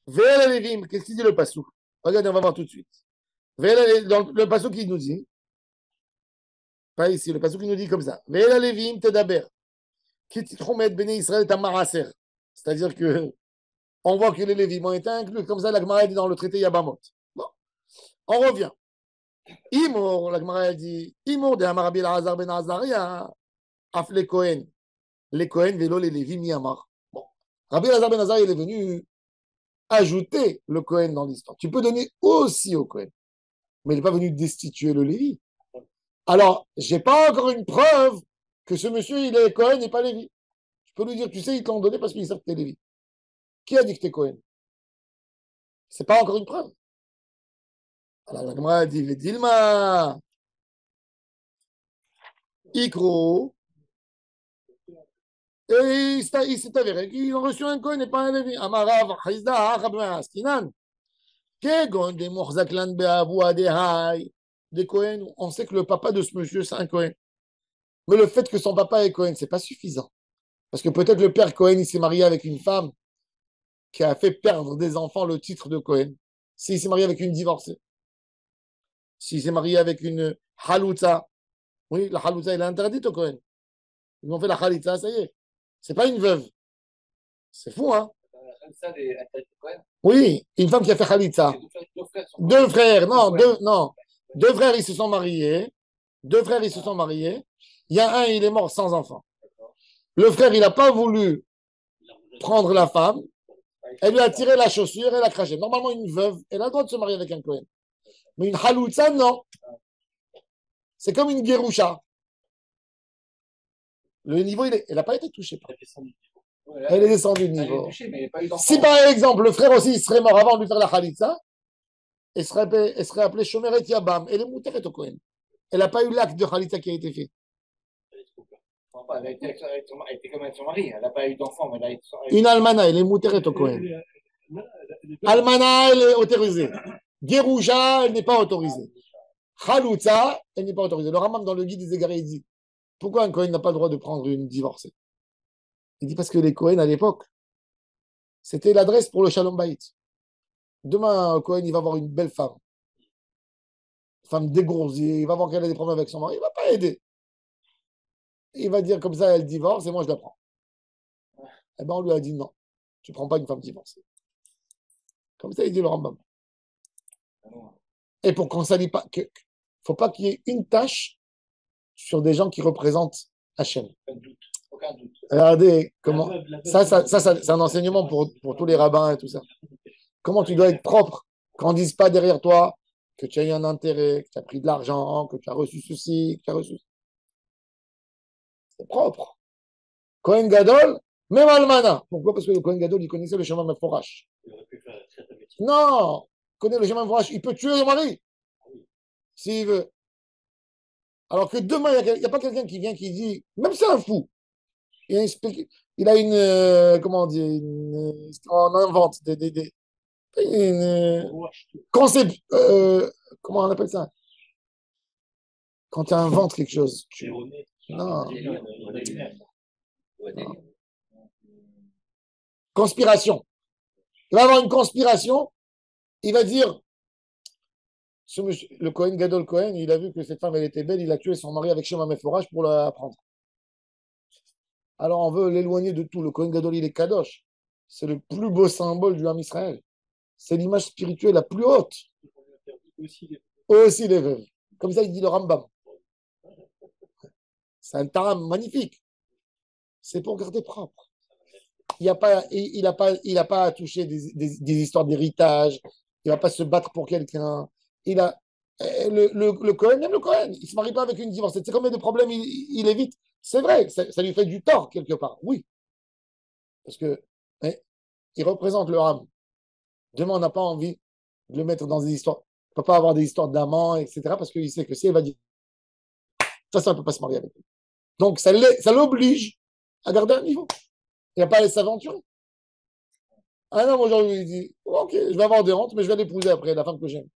Vers les Lévim, qu'est-ce qu'il dit le Passouk? Regardez, on va voir tout de suite. Dans le Passouk, qui nous dit, pas ici, le Passouk, qui nous dit comme ça. Vers les Lévim, Tedaber. Kititchomet Bene Israël Tamaraser. C'est-à-dire que on voit que les Lévim ont été inclus. Comme ça, la Gemara dit dans le traité Yabamot. Bon, on revient. Imour, la Gemara dit, Imour de Amarabi Lazar Ben Azaria, Af les Cohen. Les Cohen, vélo, les Lévim, Yamar. Bon. Rabbi Lazar Ben Azaria, il est venu ajouter le Cohen dans l'histoire. Tu peux donner aussi au Cohen. Mais il n'est pas venu destituer le Lévi. Alors, je n'ai pas encore une preuve que ce monsieur, il est Cohen et pas Lévi. Je peux lui dire, tu sais, ils t'ont donné parce qu'ils savent que tu es Lévi. Qui a dit que tu es Cohen? Ce n'est pas encore une preuve. Alors, la Gemara dit, Dilma, Ikro, et il s'est avéré qu'ils ont reçu un Cohen et pas un Lévi. Amarav, Chizda, Achabma, Askinan. Kegon, des Morzaklan, Beavu, Adehai, des Cohen. On sait que le papa de ce monsieur, c'est un Cohen. Mais le fait que son papa est Cohen, ce n'est pas suffisant. Parce que peut-être le père Cohen, il s'est marié avec une femme qui a fait perdre des enfants le titre de Cohen. S'il s'est marié avec une divorcée. S'il s'est marié avec une halouza. Oui, la halouza, elle est interdite au Cohen. Ils ont fait la halitza, ça y est. C'est pas une veuve. C'est fou, hein? Oui, une femme qui a fait halitza. Deux frères, non, deux frères, ils se sont mariés. Deux frères, ils se sont mariés. Il y a un, il est mort sans enfant. Le frère, il n'a pas voulu prendre la femme. Elle lui a tiré la chaussure et l'a craché. Normalement, une veuve, elle a le droit de se marier avec un Cohen. Mais une haloutza, non. C'est comme une guéroucha. Le niveau, elle n'a pas été touché. Elle est descendue de niveau. Si par exemple, le frère aussi serait mort avant de lui faire la halitza, elle serait appelée Shomeret Yabam. Elle est mouteret au Cohen. Elle n'a pas eu l'acte de halitza qui a été fait. Elle était comme avec son mari. Elle n'a pas eu d'enfant, mais elle a eu une almana, elle est mouteret au Cohen. Almana, elle est autorisée. Gerouja, elle n'est pas autorisée. Khaloutza, elle n'est pas autorisée. Le Rambam, dans le guide des égarés, il dit pourquoi un Cohen n'a pas le droit de prendre une divorcée? Il dit parce que les Cohen à l'époque, c'était l'adresse pour le Shalom Bayit. Demain, un Cohen, il va avoir une belle femme dégourdie, il va voir qu'elle a des problèmes avec son mari, il ne va pas aider. Il va dire comme ça, elle divorce et moi je la prends. Eh bien, on lui a dit non, tu ne prends pas une femme divorcée. Comme ça, il dit le Rambam. Et pour qu'on ne salit pas, il ne faut pas qu'il y ait une tâche sur des gens qui représentent Hachem. Aucun doute. Regardez comment. Ça c'est un enseignement pour tous les rabbins et tout ça. Comment tu dois être propre qu'on ne dise pas derrière toi que tu as eu un intérêt, que tu as pris de l'argent, que tu as reçu ceci, que tu as reçu. C'est propre. Kohen Gadol, même Almana. Pourquoi? Parce que le Kohen Gadol, il connaissait le chemin Meforash. Non, il connaît le chemin Meforash. Il peut tuer le mari s'il veut. Alors que demain, il n'y a pas quelqu'un qui vient qui dit, même c'est un fou, il a une, comment dire, on invente une concept, comment on appelle ça? Quand tu inventes quelque chose. Non. Conspiration. Il va avoir une conspiration, il va dire, le Kohen Gadol Kohen, il a vu que cette femme, elle était belle, il a tué son mari avec Shema Meforach pour la prendre. Alors on veut l'éloigner de tout. Le Kohen Gadol, il est kadosh. C'est le plus beau symbole du Ham Israël. C'est l'image spirituelle la plus haute. Aussi les veuves. Comme ça, il dit le Rambam. C'est un taram magnifique. C'est pour garder propre. Il a pas à toucher des histoires d'héritage. Il va pas se battre pour quelqu'un. Il a le Cohen, même le Cohen, il se marie pas avec une divorcée. C'est combien de problèmes il évite. C'est vrai, ça lui fait du tort quelque part. Oui, parce que hein, il représente le Ham. Demain, on n'a pas envie de le mettre dans des histoires. Il ne peut pas avoir des histoires d'amants, etc. Parce qu'il sait que si elle va dire ça, on ne peut pas se marier avec lui. Donc, ça l'oblige à garder un niveau. Il n'a pas à laisser s'aventurer. Un homme aujourd'hui, il dit ok, je vais avoir des rentes, mais je vais l'épouser après, la femme que j'aime.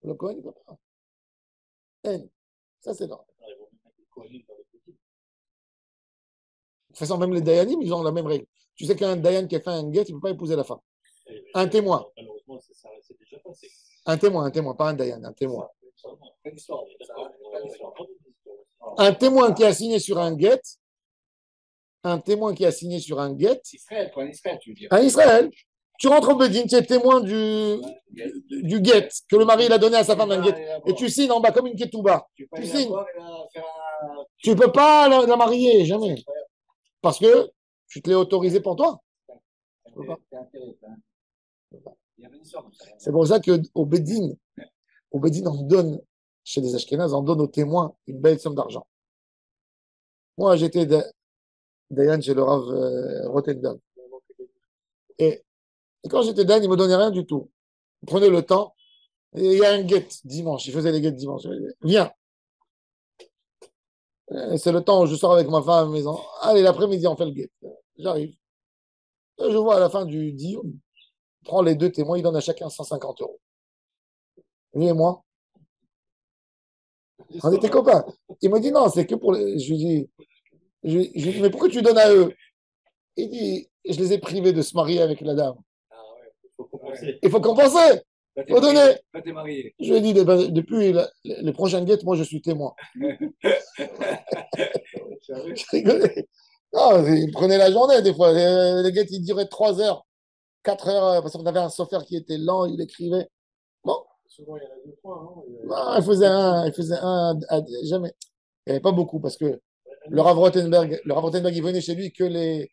Le Cohen, il ne peut pas. Ça, c'est vrai. De toute façon, même les Dayanim, ils ont la même règle. Tu sais qu'un Dayan qui a fait un guet, il ne peut pas épouser la femme. Un témoin. Un témoin, pas un Dayan, un témoin. Un témoin qui a signé sur un guet, un témoin qui a signé sur un guet. Israël, quoi, en Israël, tu veux dire. Un Israël. Tu rentres au Bedin, tu es témoin du guet que le mari il a donné à sa femme un guet. Et tu signes en bas comme une ketouba. Tu signes. Tu ne peux pas la marier, jamais. Parce que tu te l'es autorisé pour toi. C'est pour ça qu'au Bedin, on donne, chez les Ashkénazes, on donne aux témoins une belle somme d'argent. Moi, j'étais Dayan chez le Rav Rothenberg. Et quand j'étais Dayan, il ne me donnait rien du tout. Il prenait le temps. Et il y a un guet dimanche. Il faisait les guettes dimanche. Viens. C'est le temps où je sors avec ma femme à la maison. Allez, l'après-midi, on fait le guet. J'arrive. Je vois à la fin du deal, on prend les deux témoins, il donne à chacun 150 euros. Lui et moi, on était copains. Il me dit non, c'est que pour les. Je lui dis, mais pourquoi tu donnes à eux? Il dit, je les ai privés de se marier avec la dame. Il faut compenser. Il faut donner. Je lui ai dit, depuis les prochaines guettes, moi, je suis témoin. Je rigolais. Non, il prenait la journée, des fois. Les guettes, ils duraient 3 heures, 4 heures, parce qu'on avait un chauffeur qui était lent, il écrivait. Bon. Souvent, il y en a 2 fois, non? Non, il faisait un, jamais. Il n'y avait pas beaucoup, parce que le Rav Rothenberg, il venait chez lui que les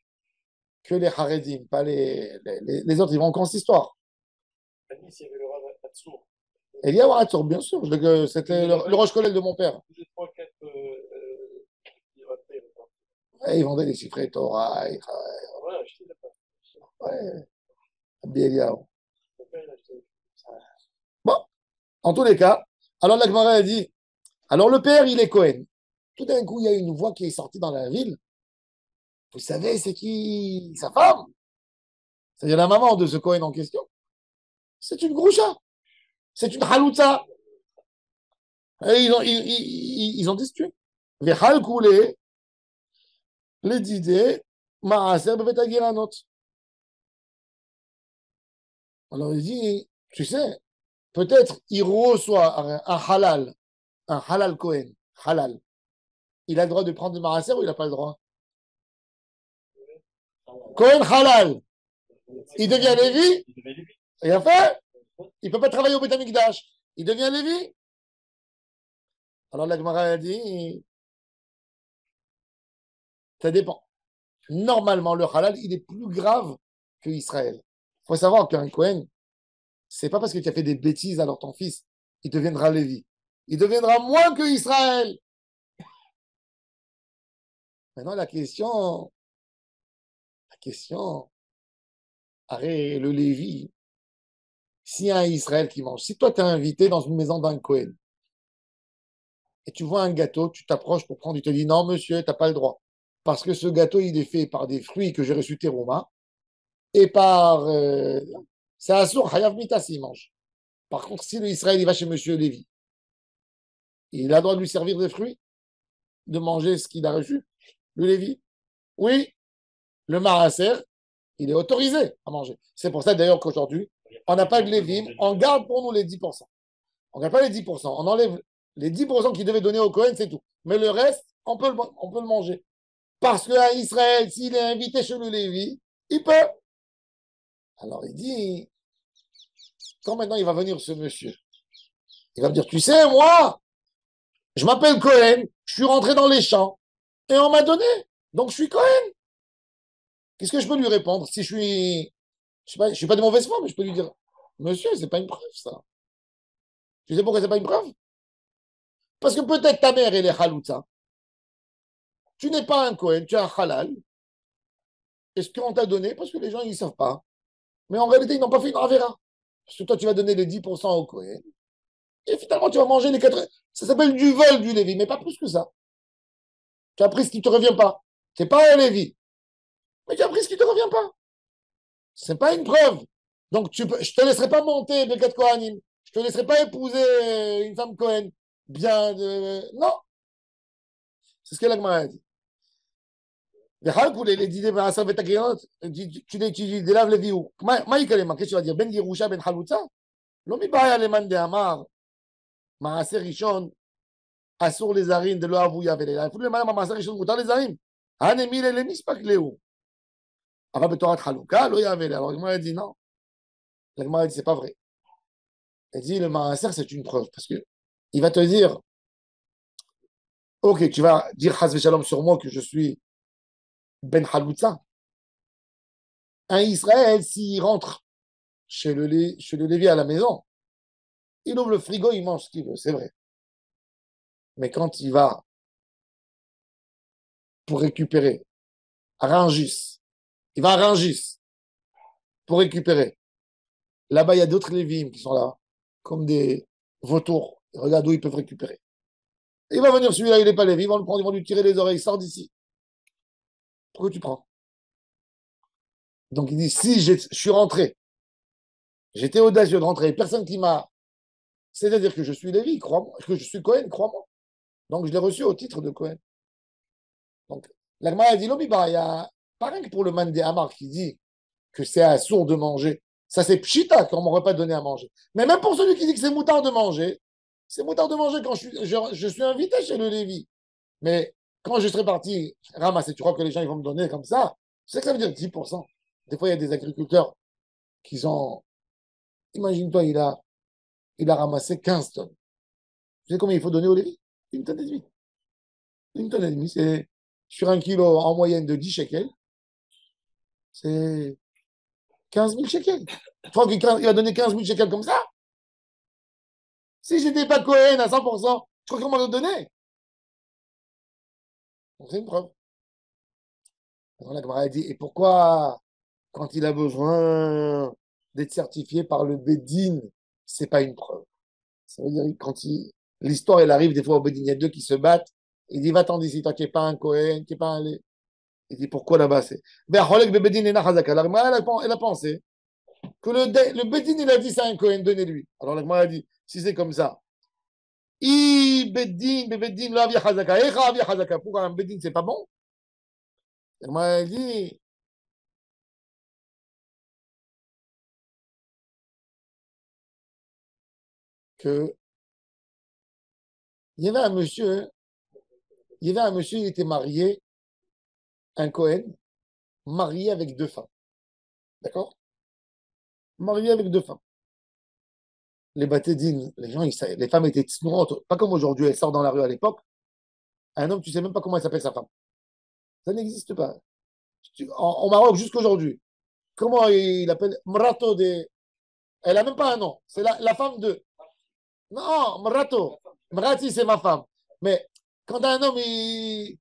Haredim, pas les autres, ils vont en consistoire. À Nice, il y avait le Rav Hatsour. Eliyahu Hatsour, bien sûr. C'était le Roche Kollel de mon père. Ouais, ils vendaient des chiffres Torah. Ouais, Eliyahu. Bon, en tous les cas, alors la Gemara a dit, alors le père, il est Cohen. Tout d'un coup, il y a une voix qui est sortie dans la ville. Vous savez, c'est qui? Sa femme. C'est-à-dire la maman de ce Cohen en question. C'est une groucha. C'est une halouza. Et ils ont destitué. Vechal koulé, les didés, maaser bevetagir. Alors il dit, tu sais, peut-être il reçoit un halal Cohen, halal. Il a le droit de prendre le maaser ou il n'a pas le droit? Cohen halal. Il devient Lévi. Il a fait. Il ne peut pas travailler au Beth Amikdash. Il devient Lévi. Alors la Gemara a dit, ça dépend. Normalement, le halal, il est plus grave que Israël. Il faut savoir qu'un Cohen, c'est pas parce que tu as fait des bêtises alors ton fils, il deviendra Lévi. Il deviendra moins que Israël. Maintenant, arrête le Lévi. S'il y a un Israël qui mange, si toi tu es invité dans une maison d'un Cohen et tu vois un gâteau, tu t'approches pour prendre, il te dit non, monsieur, tu n'as pas le droit. Parce que ce gâteau, il est fait par des fruits que j'ai reçus Terouma et par. C'est Assour, Hayav Mita s'il mange. Par contre, si l'Israël il va chez monsieur Lévi, il a le droit de lui servir des fruits, de manger ce qu'il a reçu, le Lévi. Oui, le Marasser, il est autorisé à manger. C'est pour ça d'ailleurs qu'aujourd'hui, on n'a pas de Lévim, on garde pour nous les 10%. On ne garde pas les 10%, on enlève les 10% qu'il devait donner au Cohen, c'est tout. Mais le reste, on peut le manger. Parce qu'à Israël, s'il est invité chez le Lévi, il peut. Alors il dit, quand maintenant il va venir ce monsieur, il va me dire, tu sais, moi, je m'appelle Cohen, je suis rentré dans les champs et on m'a donné, donc je suis Cohen. Qu'est-ce que je peux lui répondre si je suis pas de mauvaise foi, mais je peux lui dire, monsieur, c'est pas une preuve, ça. Tu sais pourquoi c'est pas une preuve? Parce que peut-être ta mère, elle est halouta. Tu n'es pas un Cohen, tu es un halal. Et ce qu'on t'a donné, parce que les gens, ils ne savent pas. Mais en réalité, ils n'ont pas fait une avera. Parce que toi, tu vas donner les 10% au Cohen. Et finalement, tu vas manger les 80. Ça s'appelle du vol du Lévi, mais pas plus que ça. Tu as pris ce qui ne te revient pas. C'est pas un Lévi. Mais tu as pris ce qui ne te revient pas. C'est pas une preuve. Donc, je te laisserai pas monter Bekat Kohanim. Je te laisserai pas épouser une femme Cohen. Bien de... Non. C'est ce que l'Agma a dit. Les dîners מעשר ותקריות, tu délaves les vieux. מה יקרה? מה qu'est-ce que tu vas dire? Ben ירושה ben חלוצה? לא מבעיה למאן דאמר, מעשה ראשון אסור לזרים דלא אבו יבל, אפילו למעלה מהמעשה ראשון מותר לזרים. הנמילה למספק להו. אבל בתורת חלוקה לא יבל. Alors l'Agma a dit non. L'Agma a dit c'est pas vrai. Elle dit le maaser c'est une preuve parce que il va te dire ok tu vas dire Chas Shalom sur moi que je suis ben Haloutza. Un Israël s'il rentre chez le Lévi à la maison, il ouvre le frigo, il mange ce qu'il veut, c'est vrai. Mais quand il va pour récupérer à Rungis, il va à Rungis pour récupérer. Là-bas, il y a d'autres Lévites qui sont là, comme des vautours. Regarde où ils peuvent récupérer. Et il va venir celui-là, il n'est pas Lévi, ils vont le prendre, ils vont lui tirer les oreilles, sors d'ici. Pourquoi tu prends? Donc il dit, si je suis rentré, j'étais audacieux de rentrer, personne qui m'a... C'est-à-dire que je suis Lévi, crois-moi, que je suis Cohen, crois-moi. Donc je l'ai reçu au titre de Cohen. Donc, l'Agma a dit, il y a pas rien que pour le man des Hamar qui dit que c'est assourd de manger. Ça, c'est pchita qu'on ne m'aurait pas donné à manger. Mais même pour celui qui dit que c'est moutard de manger, c'est moutard de manger quand je suis invité chez le Lévi. Mais quand je serai parti ramasser, tu crois que les gens ils vont me donner comme ça? Tu sais que ça veut dire 10%. Des fois, il y a des agriculteurs qui ont. Imagine-toi, il a ramassé 15 tonnes. Tu sais combien il faut donner au Lévi? Une tonne et demie. Une tonne et demie, c'est sur un kilo en moyenne de 10 shekels, c'est 15 000 shekels. Tu crois qu'il va donner 15 000 shekels comme ça? Si j'étais pas Cohen à 100%, je crois qu'on m'en a donné. Donc c'est une preuve. Alors la Gemara a dit, et pourquoi, quand il a besoin d'être certifié par le Bedin, c'est pas une preuve? Ça veut dire quand l'histoire elle arrive des fois au Bedin, il y a deux qui se battent, il dit va-t'en d'ici, toi qui n'es pas un Cohen, qui n'es pas un... Il dit pourquoi là-bas c'est. Ben, le Bedin est nachazaka. La Gemara, elle a pensé que le Bedin il a dit c'est un Cohen, donnez-lui. Alors la Gemara a dit si c'est comme ça, Bedin, là, via Chazaka. Echa, via Chazaka. Pourquoi un Bedin, c'est pas bon? Elle m'a dit que il y avait un monsieur, il y avait un monsieur, il était marié, un Cohen, marié avec deux femmes. D'accord? Marié avec deux femmes. Les batédines, les gens, les femmes étaient tsnourantes, pas comme aujourd'hui, elles sortent dans la rue à l'époque. Un homme, tu sais même pas comment elle s'appelle sa femme. Ça n'existe pas. Au Maroc, jusqu'aujourd'hui. Comment il appelle? Mrato de. Elle a même pas un nom. C'est la femme de. Non, Mrato. Mrati, c'est ma femme. Mais quand un homme, il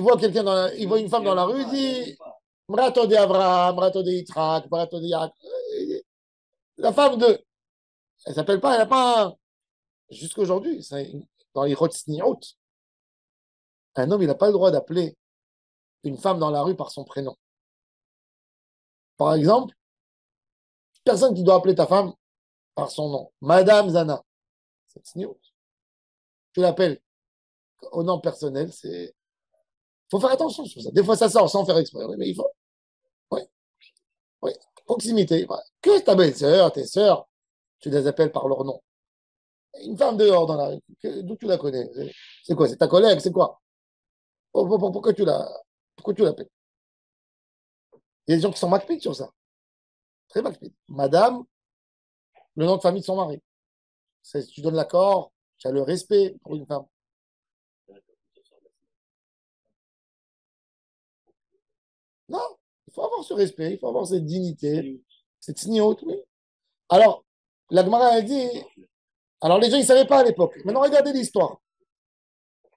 voit il voit une femme dans la rue, il dit Mrato de Abraham, Mrato de Yitzhak, Mrato de Yaak. La femme de. Elle s'appelle pas, elle n'a pas un. Jusqu'aujourd'hui, dans les Rotsniout, un homme, il n'a pas le droit d'appeler une femme dans la rue par son prénom. Par exemple, personne qui doit appeler ta femme par son nom. Madame Zana. C'est Tsniout. Tu l'appelles au nom personnel, c'est. Il faut faire attention sur ça. Des fois, ça sort sans faire exprès. Oui, mais il faut. Oui, oui. Proximité. Voilà. Que ta belle-sœur, tes sœurs, tu les appelles par leur nom. Une femme dehors dans la rue, d'où tu la connais? C'est quoi? C'est ta collègue? C'est quoi? Pourquoi tu l'appelles? Il y a des gens qui sont macpites sur ça. Très makpid. Madame, le nom de famille de son mari. Tu donnes l'accord, tu as le respect pour une femme. Non, il faut avoir ce respect, il faut avoir cette dignité, cette sniout, oui. Alors, la Gemara a dit, alors les gens, ils ne savaient pas à l'époque. Maintenant, regardez l'histoire.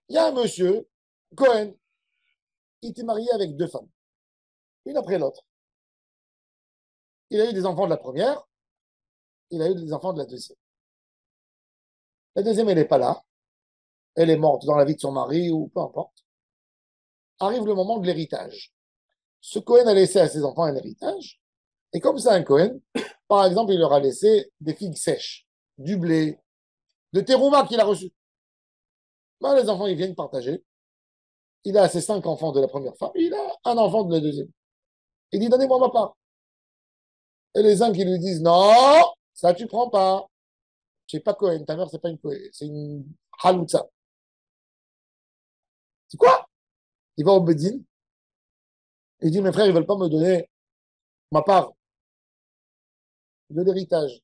Il y a un monsieur, Cohen, il était marié avec 2 femmes, une après l'autre. Il a eu des enfants de la première, il a eu des enfants de la deuxième. La deuxième, elle n'est pas là. Elle est morte dans la vie de son mari ou peu importe. Arrive le moment de l'héritage. Ce Cohen a laissé à ses enfants un héritage. Et comme c'est un Cohen, par exemple, il leur a laissé des figues sèches, du blé, de terouma qu'il a reçu. Ben, les enfants, ils viennent partager. Il a ses 5 enfants de la première femme, il a un enfant de la deuxième. Il dit, donnez-moi ma part. Et les uns qui lui disent, non, ça tu prends pas. Tu n'es pas Cohen, ta mère, c'est pas une Cohen, c'est une haloutza. C'est quoi? Il va au Bedin. Il dit, mes frères, ils veulent pas me donner ma part de l'héritage.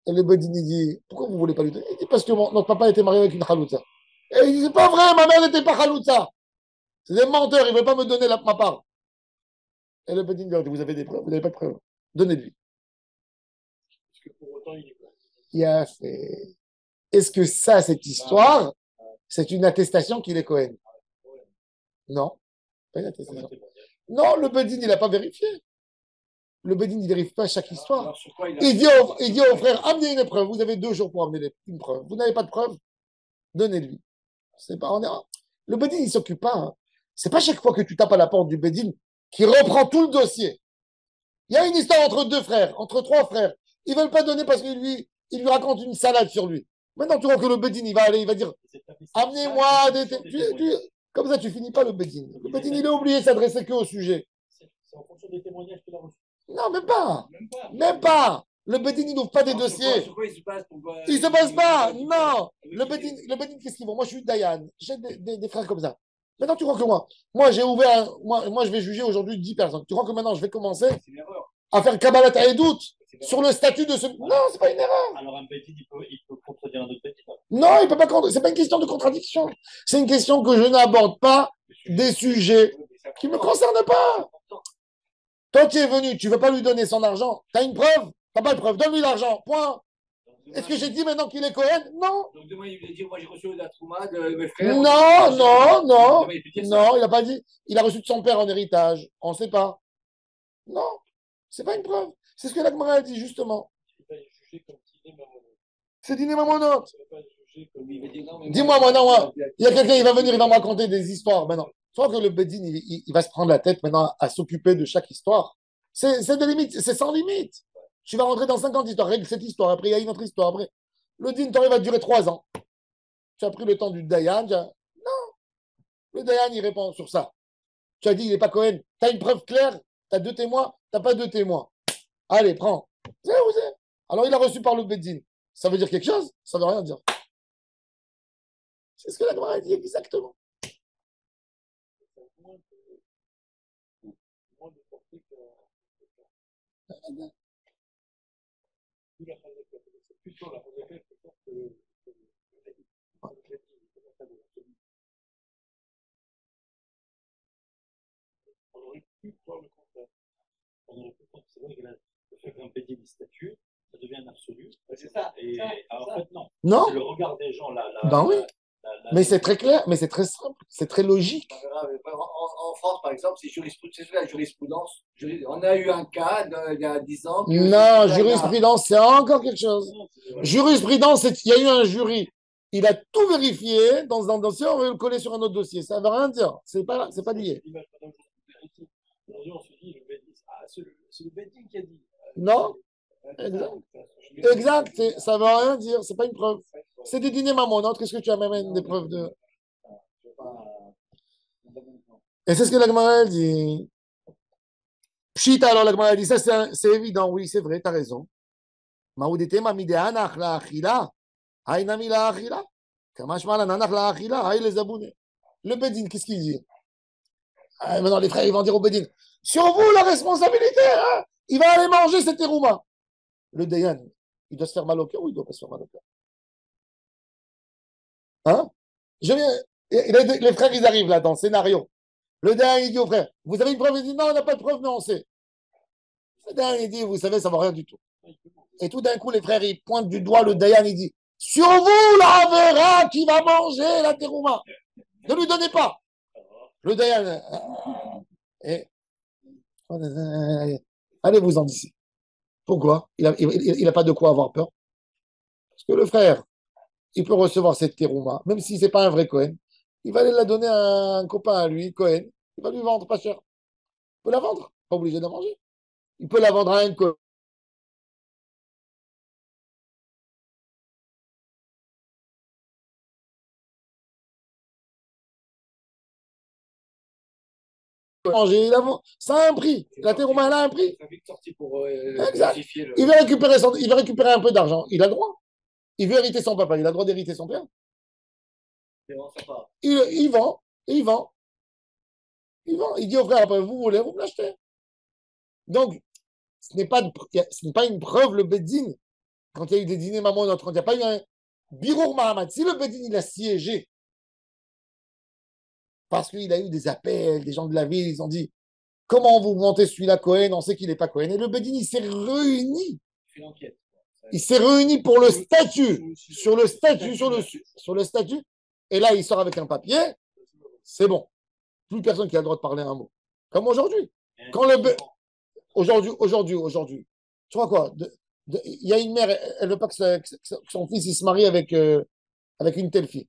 Et le Bedin, il dit, pourquoi vous voulez pas lui donner? Il dit, parce que notre papa était marié avec une haloutza. Et il dit, c'est pas vrai, ma mère n'était pas haloutza. C'est des menteurs, ils veulent pas me donner ma part. Et le Bedin dit, vous avez des preuves, vous n'avez pas de preuves. Donnez-lui. Il a fait. Est-ce que ça, cette histoire, c'est une attestation qu'il est Cohen? Non, pas une attestation. Non, le Bedin, il n'a pas vérifié. Le Bedin, il ne vérifie pas chaque histoire. Il dit au frère, amenez une preuve. Vous avez 2 jours pour amener une preuve. Vous n'avez pas de preuve? Donnez-lui. C'est pas en erreur. Le Bedin, il ne s'occupe pas. Hein. C'est pas chaque fois que tu tapes à la porte du Bedin qui reprend tout le dossier. Il y a une histoire entre 2 frères, entre 3 frères. Ils ne veulent pas donner parce qu'il lui raconte une salade sur lui. Maintenant, tu vois que le Bedin, il va aller, il va dire, amenez-moi des... Comme ça, tu finis pas le Bedin. Le Bedin, il a oublié de s'adresser que au sujet. C'est en fonction des témoignages qu'il a reçus. Non, même pas. Même pas. Le Bedin, il n'ouvre pas des dossiers. Pourquoi il se passe Il se passe pas. Non. Le Bedin, qu'est-ce qu'ils vont? Moi, je suis Dayan. J'ai des frères comme ça. Maintenant, tu crois que moi j'ai ouvert, moi, je vais juger aujourd'hui 10 personnes. Tu crois que maintenant, je vais commencer à faire Kabbalat à doute sur le statut de ce. Non, c'est pas une erreur. Alors, un Bedin, il peut contredire un autre Bedin. Non, il peut pas contredire. C'est pas une question de contradiction. C'est une question que je n'aborde pas des sujets qui ne me concernent pas. Toi, tu es venu, tu ne veux pas lui donner son argent. Tu as une preuve? Tu n'as pas de preuve. Donne-lui l'argent. Point. Est-ce que j'ai dit maintenant qu'il est Cohen? Non. Donc demain, il lui dit, moi j'ai reçu la trouma de mes frères. Non, non, non. Non, il n'a pas dit. Il a reçu de son père en héritage. On ne sait pas. Non, c'est pas une preuve. C'est ce que la Gemara a dit, justement. C'est dîner mamonote. Dis-moi maintenant, il y a quelqu'un, il va venir, il va me raconter des histoires maintenant. Tu vois que le Bedin, il va se prendre la tête maintenant à s'occuper de chaque histoire. C'est des limites, c'est sans limite. Tu vas rentrer dans 50 histoires, règle cette histoire, après il y a une autre histoire, après. Le din, il va durer 3 ans. Tu as pris le temps du Dayan. Non. Le Dayan, il répond sur ça. Tu as dit, il n'est pas Cohen. Tu as une preuve claire, tu as 2 témoins, tu n'as pas 2 témoins. Allez, prends. Alors, il a reçu par le Bedin. Ça veut dire quelque chose? Ça ne veut rien dire. C'est ce que la Gemara a dit exactement. On aurait pu voir le contraire. On aurait pu voir, c'est vrai que le fait qu'un Bedin statue, ça devient un absolu. C'est ça. Et alors, en fait, non. Non. C'est le regard des gens là. Ben oui. Mais c'est très clair, mais c'est très simple, c'est très logique. En France, par exemple, c'est la jurisprudence. On a eu un cas il y a 10 ans. Non, jurisprudence, c'est encore quelque chose. Jurisprudence, il y a eu un jury. Il a tout vérifié dans un dossier, on veut le coller sur un autre dossier. Ça ne veut rien dire. C'est pas lié. Aujourd'hui, on se dit, c'est le Bedin qui a dit. Non, exact. Ça ne veut rien dire. C'est pas une preuve. C'est des dîners mamonotes. Qu'est-ce que tu amènes des preuves de. Et c'est ce que la Gemara dit. Pshita, alors la Gemara dit, ça c'est évident, oui, c'est vrai, tu as raison. Maoudetema mideanach la achila, hainami la achila, kamashma la nanach la achila, haï les abounés. Le Bedin, qu'est-ce qu'il dit? Maintenant, les frères, ils vont dire au Bedin, sur vous la responsabilité, hein? Il va aller manger cette terouma. Le Dayan, il doit se faire mal au cœur ou il doit pas se faire mal au cœur? Hein? Je viens, les frères, ils arrivent là dans le scénario. Le Dayan, il dit aux frères, vous avez une preuve? Il dit, non, on n'a pas de preuve, mais on sait. Le Dayan, il dit, vous savez, ça ne vaut rien du tout. Et tout d'un coup, les frères, ils pointent du doigt le Dayan, il dit, sur vous, la verra qui va manger la terouma. Ne lui donnez pas. Le Dayan, et, allez-vous-en d'ici. Pourquoi? Il n'a pas de quoi avoir peur. Parce que le frère, il peut recevoir cette terouma, même si ce n'est pas un vrai Cohen. Il va aller la donner à un copain à lui, Cohen. Il va lui vendre pas cher. Il peut la vendre, pas obligé de la manger. Il peut la vendre à un Cohen. Manger, ça a un prix. La terouma, elle a un prix. Exact. Il veut récupérer un peu d'argent. Il a le droit. Il veut hériter son papa. Il a le droit d'hériter son père. Il vend. Il vend. Il vend. Il dit au frère, après, vous voulez, vous me l'achetez. Donc, ce n'est pas une preuve, le Beddin, quand il y a eu des dîners maman, quand il n'y a pas eu un birour Mahamad. Si le Beddin, il a siégé, parce qu'il a eu des appels, des gens de la ville, ils ont dit, comment vous montez celui-là Cohen, on sait qu'il n'est pas Cohen. Et le Beddin, il s'est réuni. Il s'est réuni pour le statut, sur le statut. Et là, il sort avec un papier. C'est bon. Plus personne qui a le droit de parler un mot. Comme aujourd'hui. Aujourd'hui. Tu vois quoi? Il y a une mère, elle ne veut pas que son fils il se marie avec une telle fille.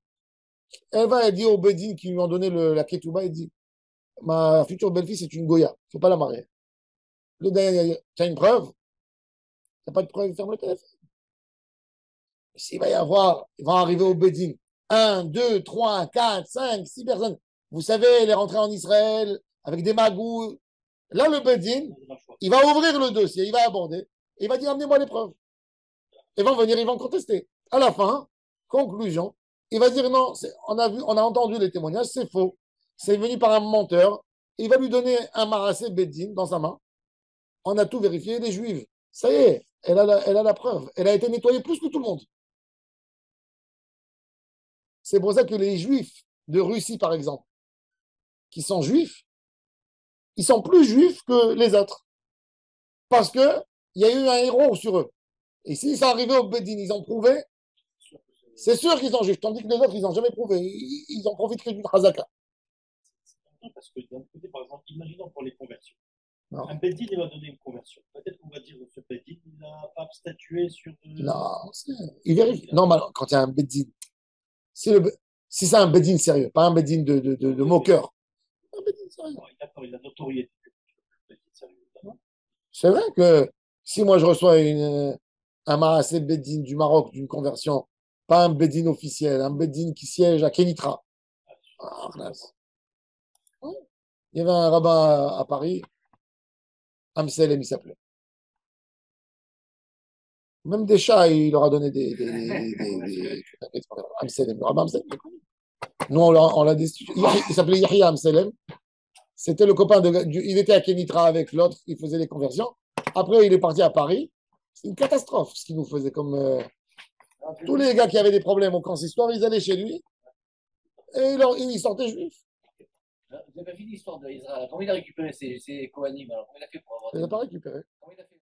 Elle dit au Bedin qui lui ont donné la ketouba, il dit, ma future belle-fille, c'est une Goya. Il ne faut pas la marier. Le gars, tu as une preuve? Tu n'as pas de preuve, ferme le téléphone. S'il va y avoir, ils vont arriver au Bedin. 1, 2, 3, 4, 5, 6 personnes. Vous savez, elle est rentrée en Israël avec des magouilles. Là, le Bedin, il va ouvrir le dossier, il va aborder, et il va dire, amenez-moi les preuves. Ils vont venir, ils vont contester. À la fin, conclusion, il va dire non, on a entendu les témoignages, c'est faux. C'est venu par un menteur. Il va lui donner un marassé Beddin dans sa main. On a tout vérifié, elle est juive. Ça y est, elle a la preuve. Elle a été nettoyée plus que tout le monde. C'est pour ça que les juifs de Russie, par exemple, qui sont juifs, ils sont plus juifs que les autres. Parce qu'il y a eu un héros sur eux. Et s'ils sont arrivés au Beddin, ils ont prouvé, c'est sûr qu'ils sont juifs. Tandis que les autres, ils n'ont jamais prouvé. Ils ont profité d'une chazaka. Parce que d'un côté, par exemple, imaginons pour les conversions. Non. Un Beddin, il va donner une conversion. Peut-être qu'on va dire que ce Beddin, il n'a pas statué sur. Non, il vérifie. Non, mais quand il y a un Beddin, si c'est un Beddin sérieux, pas un Beddin de moqueur. Un Beddin sérieux. D'accord, il a notoriété. C'est vrai que si moi je reçois un marassé Beddin du Maroc d'une conversion, pas un Beddin officiel, un Beddin qui siège à Kenitra. Ah, il y avait un rabbin à Paris, Amselem, il s'appelait. Même des chats, il leur a donné des Amselem, le rabbin Amselem. Nous, on l'a destitué. Il s'appelait Yahya Amselem. C'était le copain il était à Kenitra avec l'autre, il faisait les conversions. Après, il est parti à Paris. C'est une catastrophe ce qu'il nous faisait. Comme tous les gars qui avaient des problèmes au consistoire, ils allaient chez lui et ils sortaient juifs. Vous avez vu l'histoire d'Israël. Comment il a récupéré ses Kohanim? Alors, comment il a fait pour avoir. Il n'a pas récupéré.